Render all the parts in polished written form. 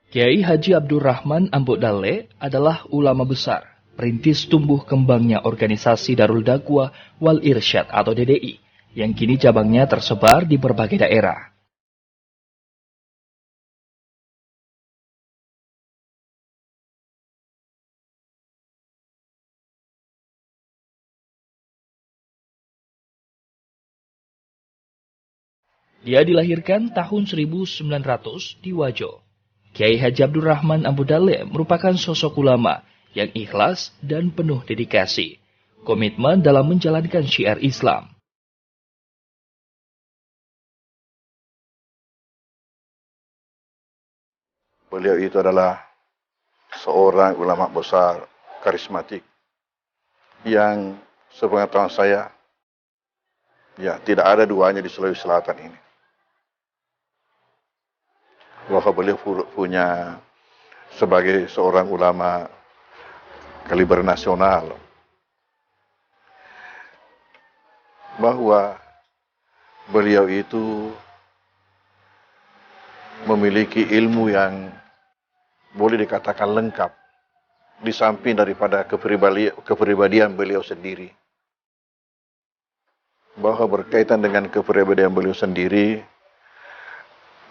Kiai Haji Abdurrahman Ambodale adalah ulama besar, perintis tumbuh kembangnya organisasi Darul Dakwah Wal Irsyad atau DDI, yang kini cabangnya tersebar di berbagai daerah. Dia dilahirkan tahun 1900 di Wajo. Kiai Haji Abdurrahman Ambodale merupakan sosok ulama yang ikhlas dan penuh dedikasi, komitmen dalam menjalankan syiar Islam. Beliau itu adalah seorang ulama besar, karismatik, yang sepengetahuan saya, ya tidak ada duanya di Sulawesi Selatan ini. Bahwa beliau punya sebagai seorang ulama kaliber nasional, bahwa beliau itu memiliki ilmu yang boleh dikatakan lengkap, di samping daripada kepribadian beliau sendiri. Bahwa berkaitan dengan kepribadian beliau sendiri,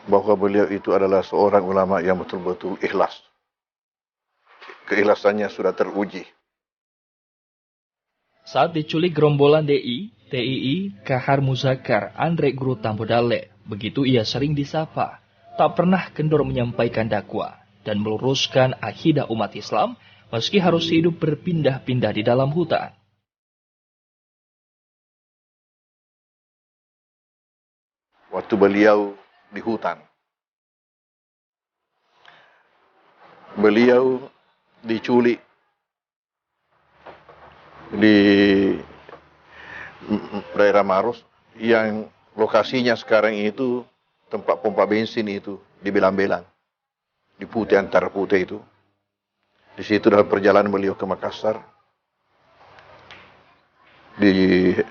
bahwa beliau itu adalah seorang ulama yang betul-betul ikhlas. Keikhlasannya sudah teruji. Saat diculik gerombolan DI, TII, Kahar Muzakar, Andre Guru Tambodale, begitu ia sering disapa, tak pernah kendor menyampaikan dakwah dan meluruskan akidah umat Islam meski harus hidup berpindah-pindah di dalam hutan. Waktu beliau di hutan, beliau diculik di daerah Maros yang lokasinya sekarang itu tempat pompa bensin itu di Belang-Belang, di Putih, antara Putih itu. Di situ dalam perjalanan beliau ke Makassar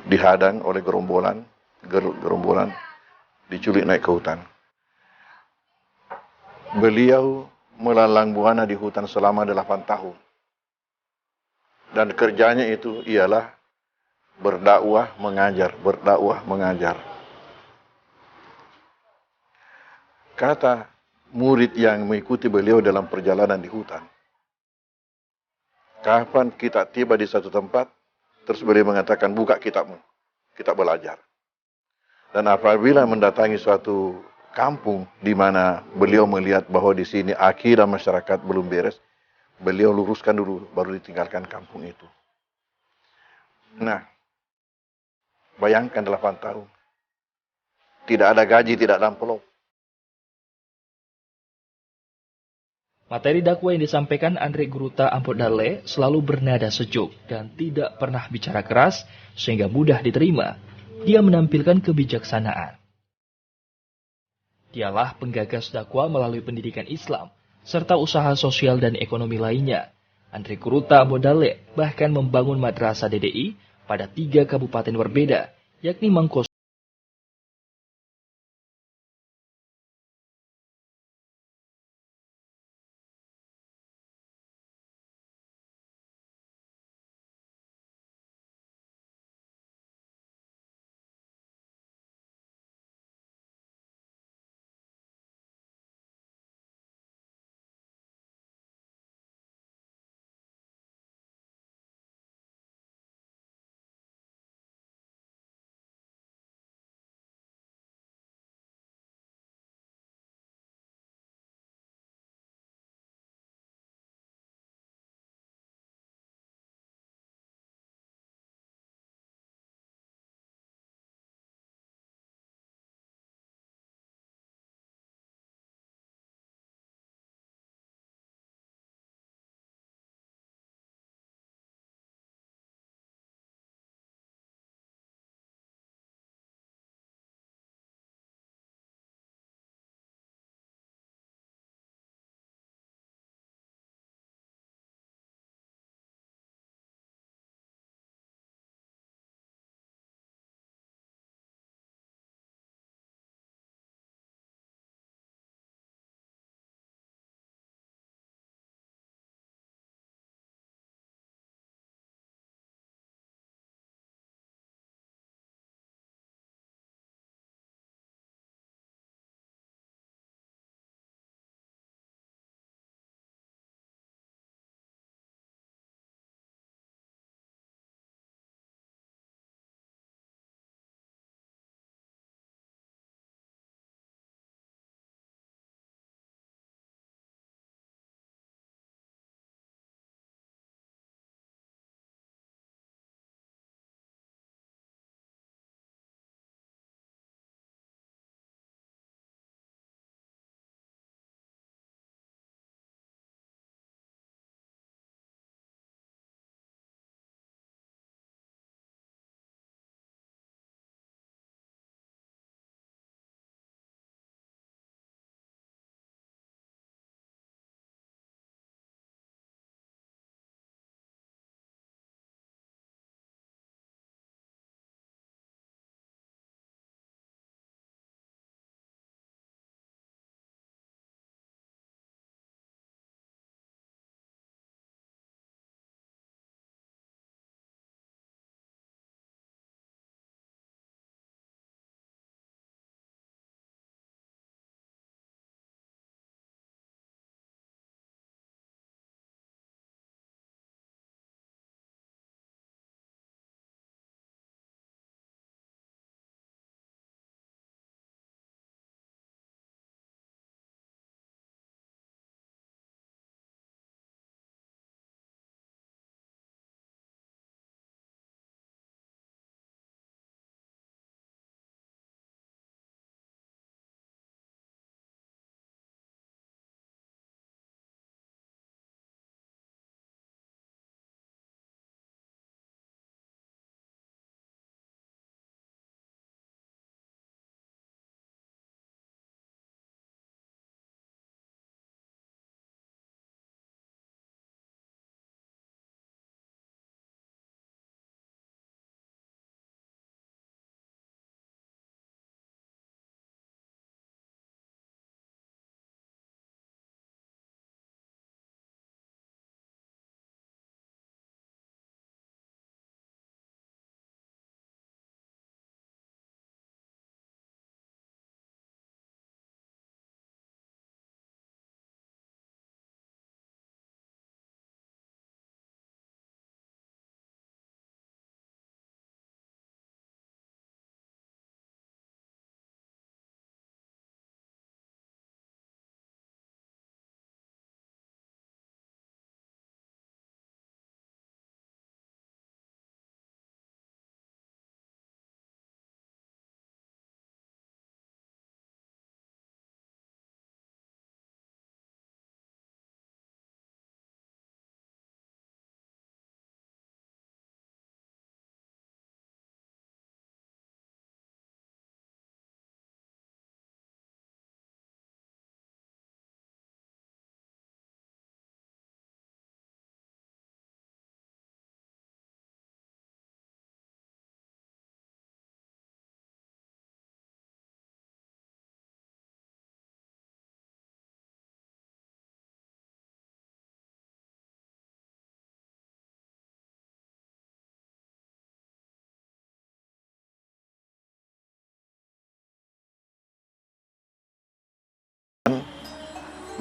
dihadang oleh gerombolan diculik naik ke hutan. Beliau melalang buana di hutan selama 8 tahun. Dan kerjanya itu ialah berdakwah mengajar, berdakwah mengajar. Kata murid yang mengikuti beliau dalam perjalanan di hutan, kapan kita tiba di satu tempat, terus beliau mengatakan, buka kitabmu, kita belajar. Dan apabila mendatangi suatu kampung di mana beliau melihat bahwa di sini akidah masyarakat belum beres, beliau luruskan dulu, baru ditinggalkan kampung itu. Nah, bayangkan 8 tahun. Tidak ada gaji, tidak ada amplop. Materi dakwah yang disampaikan Andre Guruta Ambodale selalu bernada sejuk dan tidak pernah bicara keras sehingga mudah diterima. Dia menampilkan kebijaksanaan. Dialah penggagas dakwah melalui pendidikan Islam serta usaha sosial dan ekonomi lainnya. Andre Guruta Ambodale bahkan membangun madrasah DDI pada 3 kabupaten berbeda, yakni Mangkos,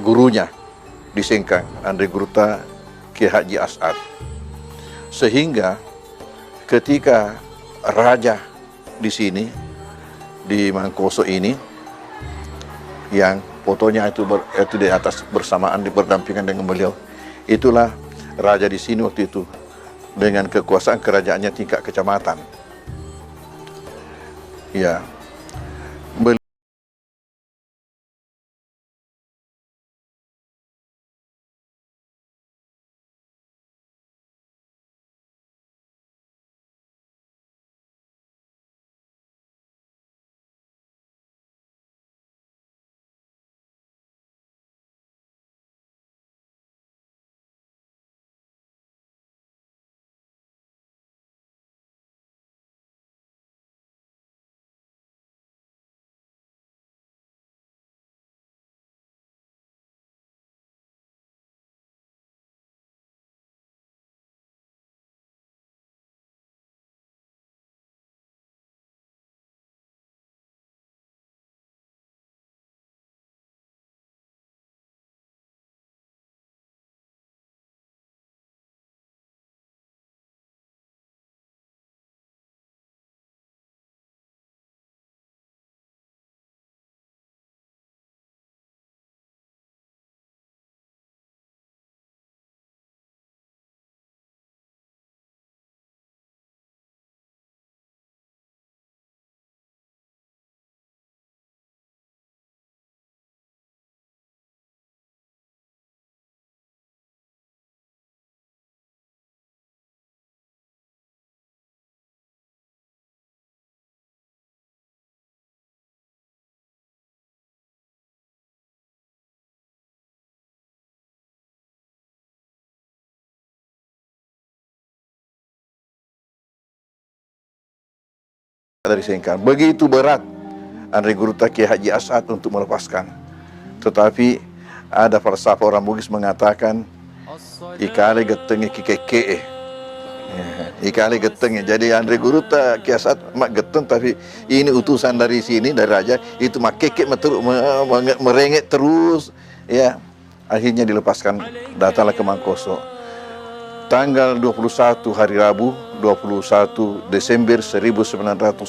gurunya di Sengkang, Andre Gruta Kiai Haji As'ad. Sehingga ketika raja di sini, di Mangkoso ini, yang fotonya itu di atas bersamaan berdampingan dengan beliau, itulah raja di sini waktu itu dengan kekuasaan kerajaannya tingkat kecamatan. Ya, dari Sengkang. Begitu berat Andre Gruta Kiai Haji As'ad untuk melepaskan. Tetapi ada falsafah orang Bugis mengatakan ikale getenge kikeke. Ikale getenge. Jadi Andre Gruta Kiai As'ad mak geteng, tapi ini utusan dari sini, dari raja, itu mak keke merengek terus. Ya, akhirnya dilepaskan, datanglah ke Mangkoso. Tanggal 21 hari Rabu, 21 Desember 1938,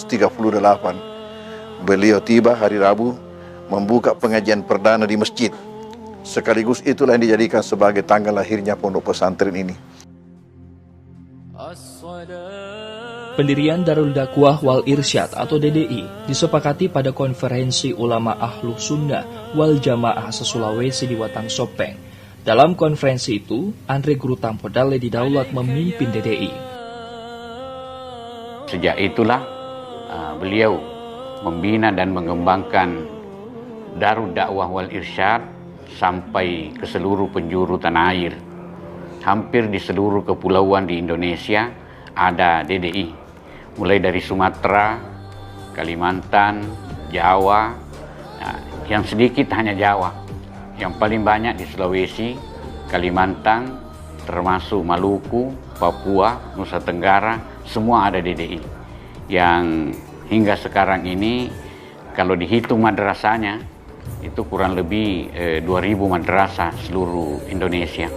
beliau tiba hari Rabu membuka pengajian perdana di masjid. Sekaligus itulah yang dijadikan sebagai tanggal lahirnya pondok pesantren ini. Pendirian Darul Dakwah Wal Irsyad atau DDI disepakati pada Konferensi Ulama Ahlus Sunnah Wal Jamaah se-Sulawesi di Watang Sopeng. Dalam konferensi itu, Andre Guru Tampodale didaulat memimpin DDI. Sejak itulah beliau membina dan mengembangkan Darul Dakwah Wal Irsyad sampai ke seluruh penjuru tanah air. Hampir di seluruh kepulauan di Indonesia ada DDI. Mulai dari Sumatera, Kalimantan, Jawa, yang sedikit hanya Jawa. Yang paling banyak di Sulawesi, Kalimantan, termasuk Maluku, Papua, Nusa Tenggara, semua ada DDI. Yang hingga sekarang ini, kalau dihitung madrasahnya, itu kurang lebih 2.000 madrasah seluruh Indonesia.